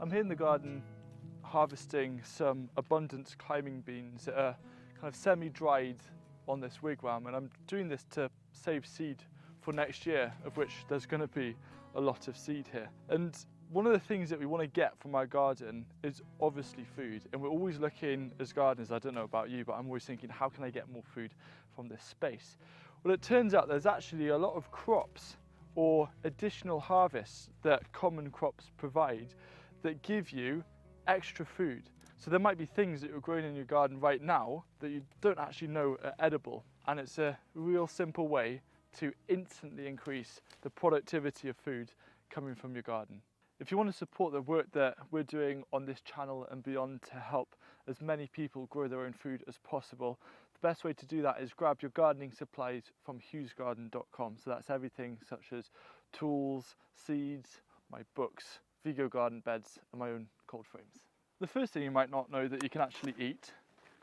I'm here in the garden harvesting some abundance climbing beans that are kind of semi-dried on this wigwam, and I'm doing this to save seed for next year, of which there's going to be a lot of seed here. And one of the things that we want to get from our garden is obviously food, and we're always looking as gardeners, I don't know about you, but I'm always thinking, how can I get more food from this space? Well, it turns out there's actually a lot of crops or additional harvests that common crops provide that give you extra food. So there might be things that you're growing in your garden right now that you don't actually know are edible, and it's a real simple way to instantly increase the productivity of food coming from your garden. If you want to support the work that we're doing on this channel and beyond to help as many people grow their own food as possible, the best way to do that is grab your gardening supplies from hughesgarden.com. So that's everything such as tools, seeds, my books, Vigo garden beds and my own cold frames. The first thing you might not know that you can actually eat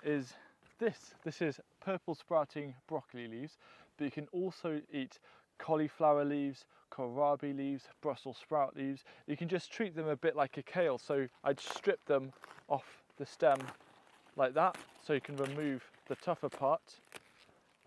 is this. This is purple sprouting broccoli leaves, but you can also eat cauliflower leaves, kohlrabi leaves, Brussels sprout leaves. You can just treat them a bit like a kale. So I'd strip them off the stem like that, so you can remove the tougher part.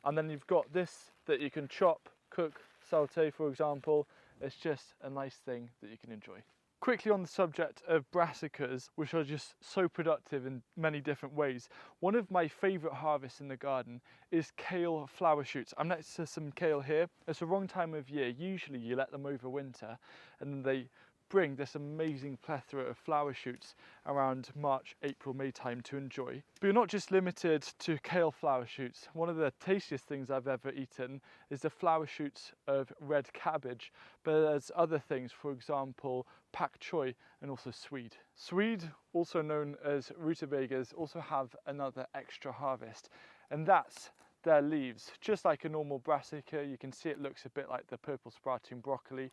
And then you've got this that you can chop, cook, saute, for example. It's just a nice thing that you can enjoy. Quickly on the subject of brassicas, which are just so productive in many different ways, one of my favourite harvests in the garden is kale flower shoots. I'm next to some kale here. It's the wrong time of year. Usually you let them over winter and then they bring this amazing plethora of flower shoots around March, April, May time to enjoy. But you're not just limited to kale flower shoots. One of the tastiest things I've ever eaten is the flower shoots of red cabbage, but there's other things, for example, pak choi and also swede. Swede, also known as rutabagas, also have another extra harvest, and that's their leaves. Just like a normal brassica, you can see it looks a bit like the purple sprouting broccoli.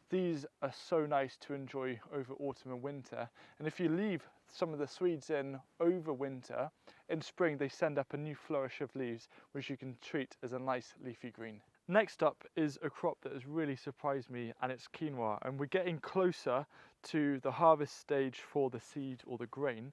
These are so nice to enjoy over autumn and winter, and if you leave some of the Swedes in over winter, in spring they send up a new flourish of leaves which you can treat as a nice leafy green. Next up is a crop that has really surprised me, and it's quinoa, and we're getting closer to the harvest stage for the seed or the grain,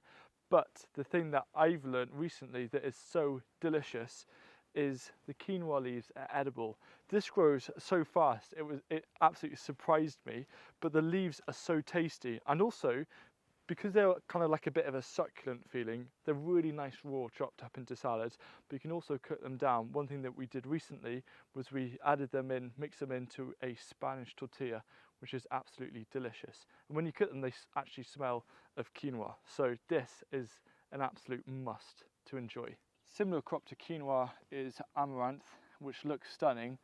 but the thing that I've learned recently that is so delicious is the quinoa leaves are edible. This grows so fast, it absolutely surprised me, but the leaves are so tasty, and also because they're kind of like a bit of a succulent feeling, they're really nice raw chopped up into salads, but you can also cook them down. One thing that we did recently was we added them in, mixed them into a Spanish tortilla, which is absolutely delicious. And when you cook them, they actually smell of quinoa. So this is an absolute must to enjoy. Similar crop to quinoa is amaranth, which looks stunning,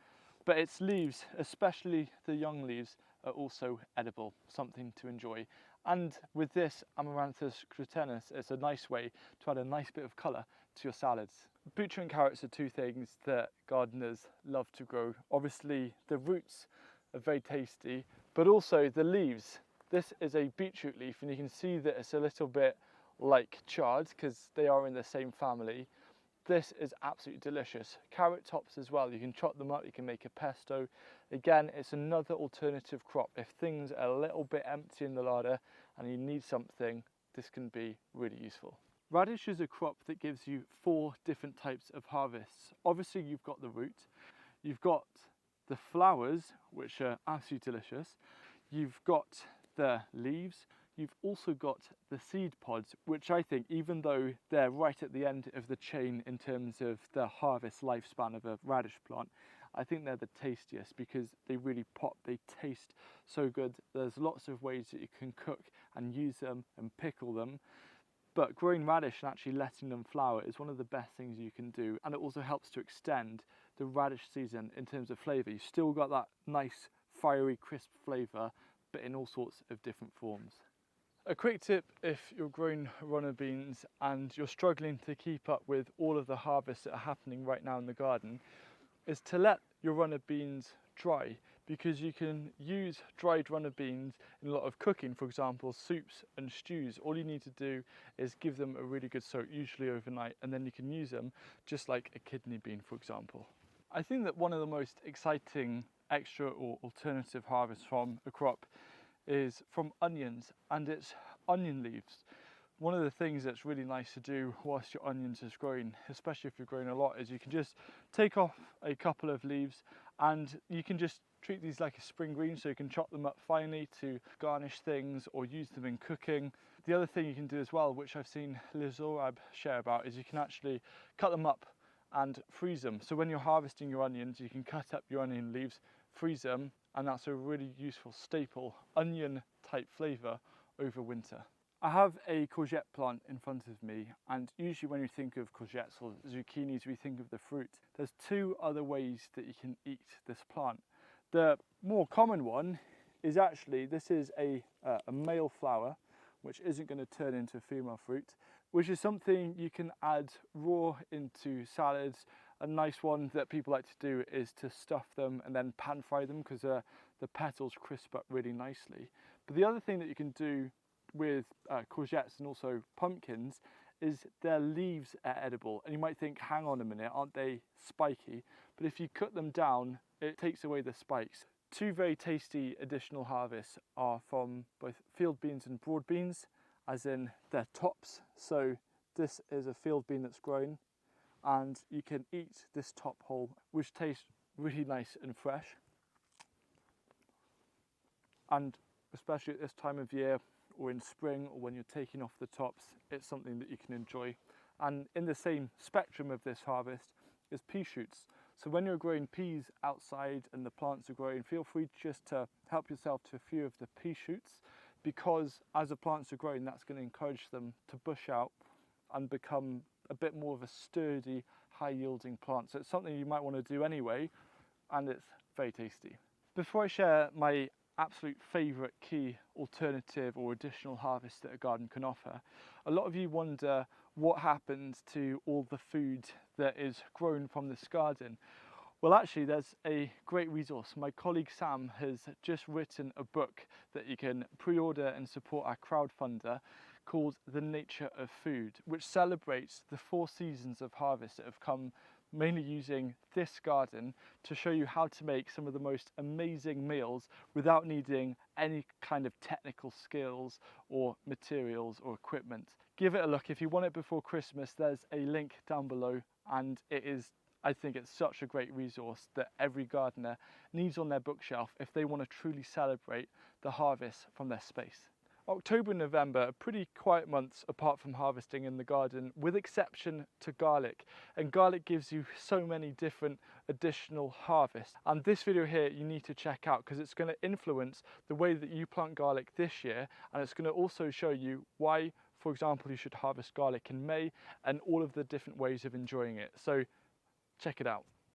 but its leaves, especially the young leaves, are also edible, something to enjoy. And with this Amaranthus crutenus, it's a nice way to add a nice bit of colour to your salads. Beetroot and carrots are two things that gardeners love to grow. Obviously the roots are very tasty, but also the leaves. This is a beetroot leaf, and you can see that it's a little bit like chard because they are in the same family. This is absolutely delicious. Carrot tops as well, you can chop them up, you can make a pesto. Again, it's another alternative crop. If things are a little bit empty in the larder and you need something, this can be really useful. Radish is a crop that gives you 4 different types of harvests. Obviously you've got the root, you've got the flowers, which are absolutely delicious, you've got the leaves, you've also got the seed pods, which I think, even though they're right at the end of the chain in terms of the harvest lifespan of a radish plant, I think they're the tastiest because they really pop, they taste so good. There's lots of ways that you can cook and use them and pickle them, but growing radish and actually letting them flower is one of the best things you can do, and it also helps to extend the radish season in terms of flavour. You've still got that nice fiery crisp flavour, but in all sorts of different forms. A quick tip if you're growing runner beans and you're struggling to keep up with all of the harvests that are happening right now in the garden is to let your runner beans dry, because you can use dried runner beans in a lot of cooking, for example soups and stews. All you need to do is give them a really good soak, usually overnight, and then you can use them just like a kidney bean, for example. I think that one of the most exciting extra or alternative harvests from a crop is from onions, and it's onion leaves. One of the things that's really nice to do whilst your onions is growing, especially if you're growing a lot, is you can just take off a couple of leaves and you can just treat these like a spring green, so you can chop them up finely to garnish things or use them in cooking. The other thing you can do as well, which I've seen Liz Zorab share about, is you can actually cut them up and freeze them. So when you're harvesting your onions, you can cut up your onion leaves, freeze them, and that's a really useful staple onion type flavour over winter. I have a courgette plant in front of me, and usually when you think of courgettes or zucchinis, we think of the fruit. There's two other ways that you can eat this plant. The more common one is actually, this is a male flower, which isn't going to turn into a female fruit, which is something you can add raw into salads. A nice one that people like to do is to stuff them and then pan fry them, because the petals crisp up really nicely. But the other thing that you can do with courgettes and also pumpkins is their leaves are edible. And you might think, hang on a minute, aren't they spiky? But if you cut them down, it takes away the spikes. Two very tasty additional harvests are from both field beans and broad beans, as in their tops. So this is a field bean that's grown, and you can eat this top whole, which tastes really nice and fresh. And especially at this time of year, or in spring, or when you're taking off the tops, it's something that you can enjoy. And in the same spectrum of this harvest is pea shoots. So when you're growing peas outside and the plants are growing, feel free just to help yourself to a few of the pea shoots, because as the plants are growing, that's going to encourage them to bush out and become a bit more of a sturdy, high yielding plant. So it's something you might want to do anyway, and it's very tasty. Before I share my absolute favourite key alternative or additional harvest that a garden can offer, a lot of you wonder what happens to all the food that is grown from this garden. Well, actually, there's a great resource. My colleague Sam has just written a book that you can pre-order and support our crowdfunder, called The Nature of Food, which celebrates the 4 seasons of harvest that have come mainly using this garden to show you how to make some of the most amazing meals without needing any kind of technical skills or materials or equipment. Give it a look. If you want it before Christmas, there's a link down below, and I think it's such a great resource that every gardener needs on their bookshelf if they want to truly celebrate the harvest from their space. October and November are pretty quiet months apart from harvesting in the garden, with exception to garlic. And garlic gives you so many different additional harvests. And this video here you need to check out, because it's going to influence the way that you plant garlic this year, and it's going to also show you why, for example, you should harvest garlic in May and all of the different ways of enjoying it. So check it out.